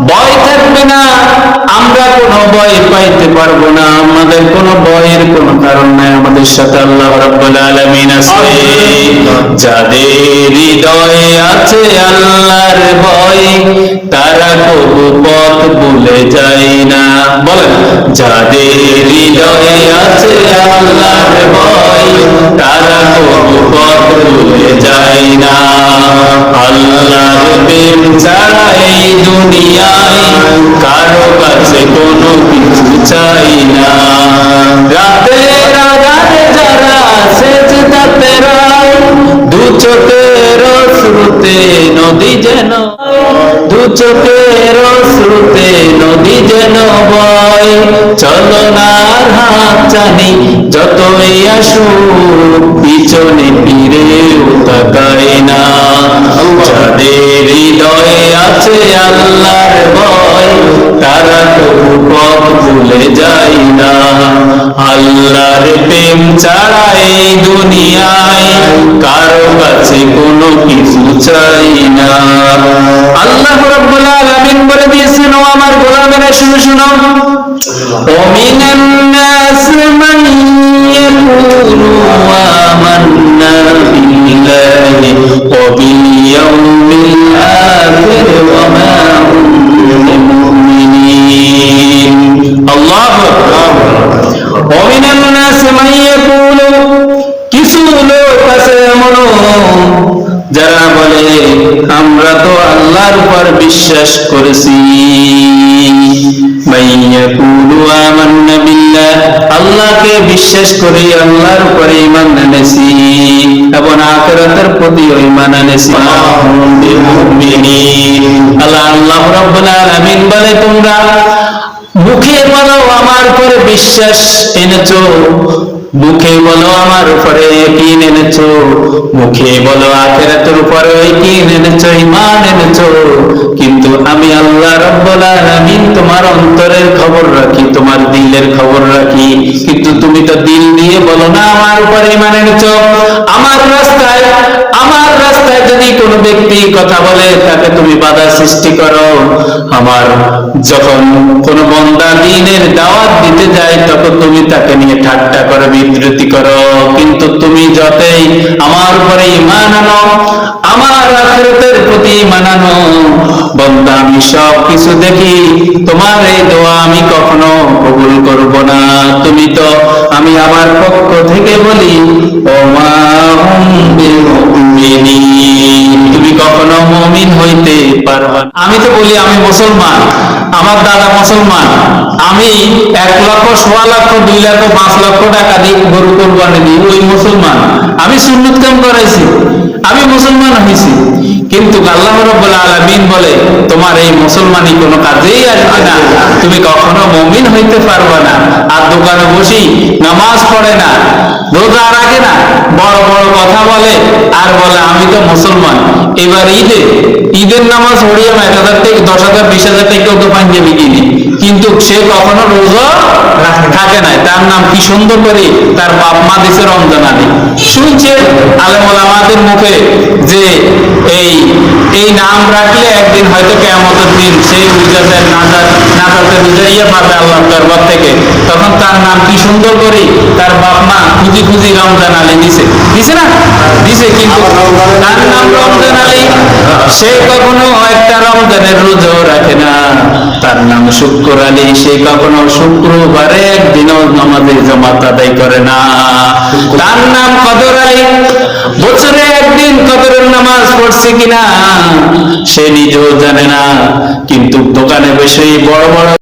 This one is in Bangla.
ভয় থাকবে না, আমরা কোনো ভয় পাইতে পারবো না, আমাদের কোনো ভয়ের কোনো কারণ নাই। আমাদের সাথে আল্লাহ রাব্বুল আলামিন আছে। যাদের হৃদয়ে আছে আল্লাহর ভয়, তারা কবু পথ ভুলে যায় না। বলেন, যাদের হৃদয়ে আছে আল্লাহর ভয়, তারা কবু পথ ভুলে যায় না। আল্লাহর প্রেম ছাড়া এই দুনিয়ায় কারো কাছে কোনো কিছু চাই না। রাতের আধারে যারা সেজদাতে রয়, দু চোখের অশ্রুতে নদী যেন, দু চোখের অশ্রুতে নদী যেন বয়। চলো না আর হাত টানি যতই আসুক, পিছনে ফিরেও তাকায় না। যাদের হৃদয়ে আছে আল্লাহর ভয়, তারা তবু পথ ভুলে যায় না। আল্লাহর প্রেম ছাড়া এই দুনিয়ায় কারো কাছে কোনো কিছু চাই না। আল্লাহ রাব্বুল আলামিন বলে দিয়েছেন, ও আমার গোলামেরা শুনো শুনো, ওমিনান নাস মান ইয়াকুলু আমান্না বিল্লাহি ওয়া বিল ইয়াউমিল আখির ওয়া মা হুম বিমুমিনিন। আল্লাহু আকবার। ওমিনান নাস মান ইয়াকুলু, কিছু লোক আছে এমন যারা বলে আমরা তো আল্লাহর উপর বিশ্বাস করেছি। মাইয়াকুলু আমান্না বিল্লাহ, আল্লাহকে বিশ্বাস করে আল্লাহর উপরে ঈমান এনেছি এবং আখিরাতের প্রতি ঈমান এনেছি। আল্লাহ রাব্বুল আলামিন বলে, তোমরা মুখে বলো আমার উপরে বিশ্বাস এনেছো, মুখে বলো আমার উপরে ঈমান এনেছো, মুখে বলো আখিরাতের উপরে ঈমান এনেছো, ঈমান এনেছো, কিন্তু আমি আল্লাহ রাব্বুল আলামিন তোমার অন্তরের খবর রাখি, তোমার দিলের খবর রাখি। কিন্তু তুমি তো দিল দিয়ে বলো না আমার উপরে ঈমান এনেছো। আমার রাস্তায় যদি কোনো ব্যক্তি কথা বলে তাকে তুমি বাধা সৃষ্টি করো। আমার যখন কোনো বান্দা দ্বীনের দাওয়াত দিতে যায় তখন তুমি তাকে নিয়ে ঠাট্টা করো, বিবৃতি করো। কিন্তু তুমি যতই আমার উপরে ঈমান আনো, আমার আখিরাতের প্রতি ঈমান আনো, বান্দা আমি সব কিছু দেখি, তোমার এই দোয়া আমি কখনো কবুল করব না। তুমি তো, আমি আমার পক্ষ থেকে বলি, ও মা হুম বিমুমিনিন, তুমি কখনো মুমিন হইতে পারবে না। আমি তো বলি আমি মুসলমান, আমার দাদা মুসলমান, আমি 1 লক্ষ, 1.25 লক্ষ, 2 লক্ষ, 5 লক্ষ টাকা দিয়ে গরু কোরবানি দিই, ওই মুসলমান। আমি সুন্নাত কাম করাইছি, আমি মুসলমান হয়েছি, কিন্তু আল্লাহ রাব্বুল আলামিন বলে তোমার এই মুসলমানি কোনো কাজেই আসবে না, তুমি কখনো মুমিন হইতে পারবে না। আর দোকানে বসি নামাজ পড়ে না, রোজা রাখে না, বড় বড় কথা বলে আর বলে আমি তো মুসলমান। এবার ঈদের নামাজ পড়িয়ে 1,000 থেকে 10,000 20,000 টাকাও তো পাঞ্জাবি কিনি, কিন্তু সে কখনো রোজা থাকে না। তার নাম কি সুন্দর করে তার বাপ মা দিছে রমজান আলী। শুনছে আলেম ওলামাদের মুখে যে এই নাম রাখলে একদিন হয়তো কিয়ামতের দিন সেই উজাতের নাজাতে বুঝাইয়া পাবে আল্লাহর দরবার থেকে। তখন তার নাম কি সুন্দর করে তার বাপ মা খুঁজি খুঁজি রমজান আলী দিছে না দিছে, কিন্তু তার নাম রমজান আলী। সে কখনো একটা রমজানের রোজাও রাখে না। তার নাম শুক্র আলী, সে কখনো শুক্রবারে একদিনও নামাজে জামাত আদায় করে না। তার নাম কদর আলী, বছরে একদিন কদরের নামাজ পড়ছে কিনা সে নিজেও জানে না, কিন্তু দোকানে বসে বড় বড়